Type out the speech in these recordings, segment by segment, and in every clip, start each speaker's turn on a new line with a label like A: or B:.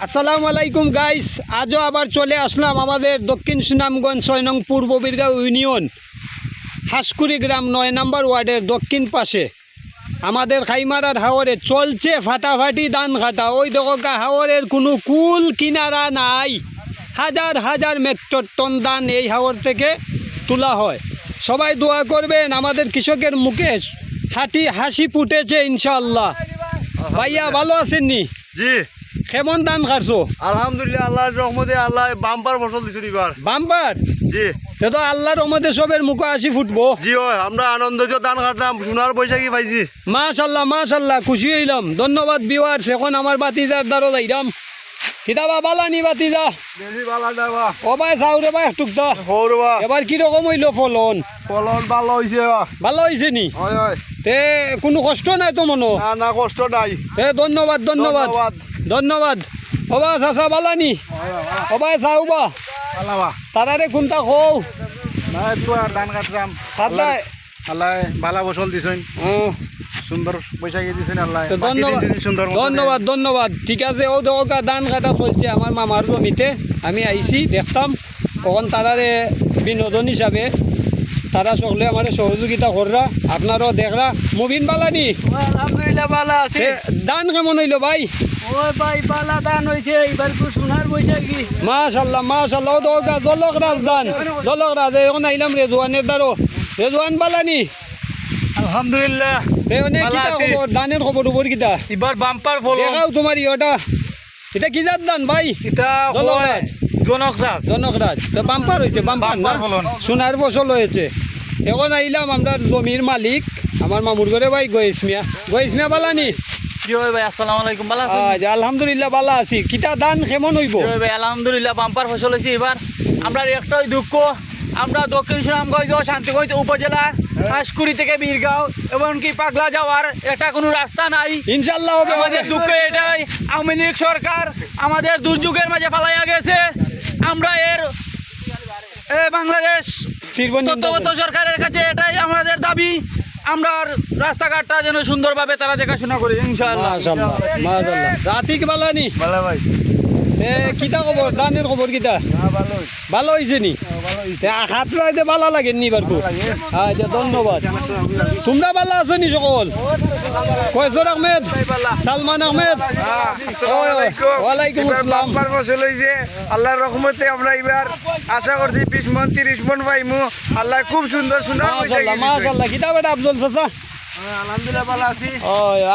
A: আসসালামু আলাইকুম গাইস, আজও আবার চলে আসলাম আমাদের দক্ষিণ সুনামগঞ্জ 6 নং পূর্ব বীরগাঁও ইউনিয়ন হাঁসকুড়ি গ্রাম 9 নম্বর ওয়ার্ডের দক্ষিণ পাশে আমাদের খাইমারার হাওরে চলছে ফাটাফাটি ধান কাটা। ওই দোকা হাওরের কোনো কুল কিনারা নাই, হাজার হাজার মেট্রিক টন ধান এই হাওর থেকে তোলা হয়। সবাই দোয়া করবেন, আমাদের কৃষকের মুখে হাসি ফুটেছে ইনশাআল্লাহ। ভাইয়া ভালো আছেননি?
B: জি
A: কেমন ধান কাটছো?
B: আলহামদুলিল্লাহ, আল্লাহর রহমতে আল্লাহ বাম্পার ফসল দিছেন এবার।
A: বাম্পার?
B: জি
A: সে তো আল্লাহর রহমতে সবের মুখে হাসি ফুটবো।
B: জি হয়, আমরা আনন্দিত ধান কাটলাম, সোনার বৈশাখী পাইছি।
A: মাশাল্লাহ মাশাল্লাহ, খুশি হইলাম। ধন্যবাদ ভিউয়ার্স। এখন আমার বাতিজার দ্বারা যাইলাম। কিতাবা বালানি বাতিজা ও ভাই চাও রে ভাই টুকটা। এবার কিরকম হইলো ফলন?
B: ফলন ভালো হয়েছে।
A: ভালো হয়েছে নি?
B: হয় হয়,
A: তে কোনো কষ্ট নাই তো মনো?
B: না না, কষ্ট নাই।
A: তে ধন্যবাদ ধন্যবাদ ধন্যবাদ। ও বা চাচা বালানি ও ভাই চাও বা তারারে কোনটা কও
B: ধান কাটলাম,
A: কাটলাই?
B: আল্লাহ ভালো ফসল দিছেন, সুন্দর বৈশাখী দিছেন আল্লাহ।
A: তো ধন্যবাদ
B: সুন্দর
A: ধন্যবাদ ধন্যবাদ। ঠিক আছে, ও দেখা ধান কাটা চলছে আমার মামার জমিতে। আমি আইছি দেখতাম, তখন তারারে বিনোদন হিসাবে তারা সকলে আমার সহযোগিতা কররা, আপনারও দেখরা। মুবিন বালানি
C: আলহামদুলিল্লাহ ভালো আছে।
A: ধান কেমন হইলো ভাই?
C: ওই ভাই পালা দান হয়েছে, এবার সোনার বৈশাখী।
A: মাশাল্লাহ মাশাল্লাহ। ও দেখা জলকরাজ ধান, জলকরাজ। এখন আইলাম রেজওয়ানের দ্বারো। রেজওয়ান বালানি
C: আলহামদুলিল্লাহ ভালো আছি।
A: খবর ধানের খবর উপর কিতা
C: এবার বাম্পার ফলন।
A: দেখাও তোমার ইটা, এটা কি জাত ধান ভাই?
C: এটা
A: জলকরাজ
C: জনকরাজ।
A: জনকরাজ। তো বাম্পার হয়েছে, বাম্পার না
C: বাম্পার ফলন।
A: সোনার ফসল হয়েছে। এখন আইলাম আমরা জমির মালিক আমার মামুর ঘরে ভাই গয়েস মিয়া বালানি।
C: কি হয় ভাই? আসসালামু আলাইকুম, ভালো আছেন?
A: আলহামদুলিল্লাহ ভালো আছি। কিতা ধান কেমন হইব?
C: কি হয় ভাই? আলহামদুলিল্লাহ বাম্পার ফসল হয়েছে এবার। আমরা একটাই দুঃখ, আমরা দক্ষিণ সুনামগঞ্জ ও শান্তিগঞ্জ উপজেলার হাঁসকুড়ি থেকে বীরগাঁও এমনকি পাগলা যাওয়ার একটা কোনো রাস্তা নাই।
A: ইনশাল্লাহ হবে।
C: আমাদের দুঃখ এটাই, আওয়ামী লীগ সরকার আমাদের দুর্যোগের মাঝে ফালাইয়া গেছে। আমরা বাংলাদেশ তত্ত্বাবধায়ক সরকারের কাছে এটাই আমাদের দাবি, আমরা রাস্তাঘাটটা যেন সুন্দরভাবে তারা দেখাশোনা করে ইনশাআল্লাহ।
A: মাশাআল্লাহ মাশাআল্লাহ। রাতিক বালানি
B: ভালো ভাই।
A: কিতা খবর? ধানের খবর কিতা? ভালো হয়েছে নি? হাত লাইতে ভালো লাগে নি বারকু? আচ্ছা ধন্যবাদ। তোমরা ভালো আছো নি সকল? কয়সর আহমেদ, সালমান আহমেদ। ওয়ালাইকুম আসসালাম।
B: ফসল হয়েছে আল্লাহর রহমতে। আমরা এবার আশা করছি 20 মন 30 মন পাইমু। আল্লাহ খুব সুন্দর সুন্দর
A: মাশাআল্লাহ মাশাআল্লাহ। কিতা বেটা আফজল চাচা?
B: আলহামদুলিল্লাহ ভালো আছি।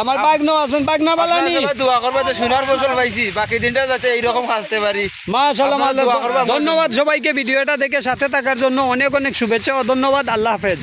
A: আমার বাগনো আছেন, বাগনা বালানি।
C: দোয়া করবে তো সোনার ফসল পাইছি, বাকি দিনটা যাতে এইরকম খাতে পারি।
A: মাশাআল্লাহ মাশাআল্লাহ। ধন্যবাদ সবাইকে ভিডিওটা দেখে সাথে থাকার জন্য। অনেক অনেক শুভেচ্ছা ও ধন্যবাদ। আল্লাহ হাফেজ।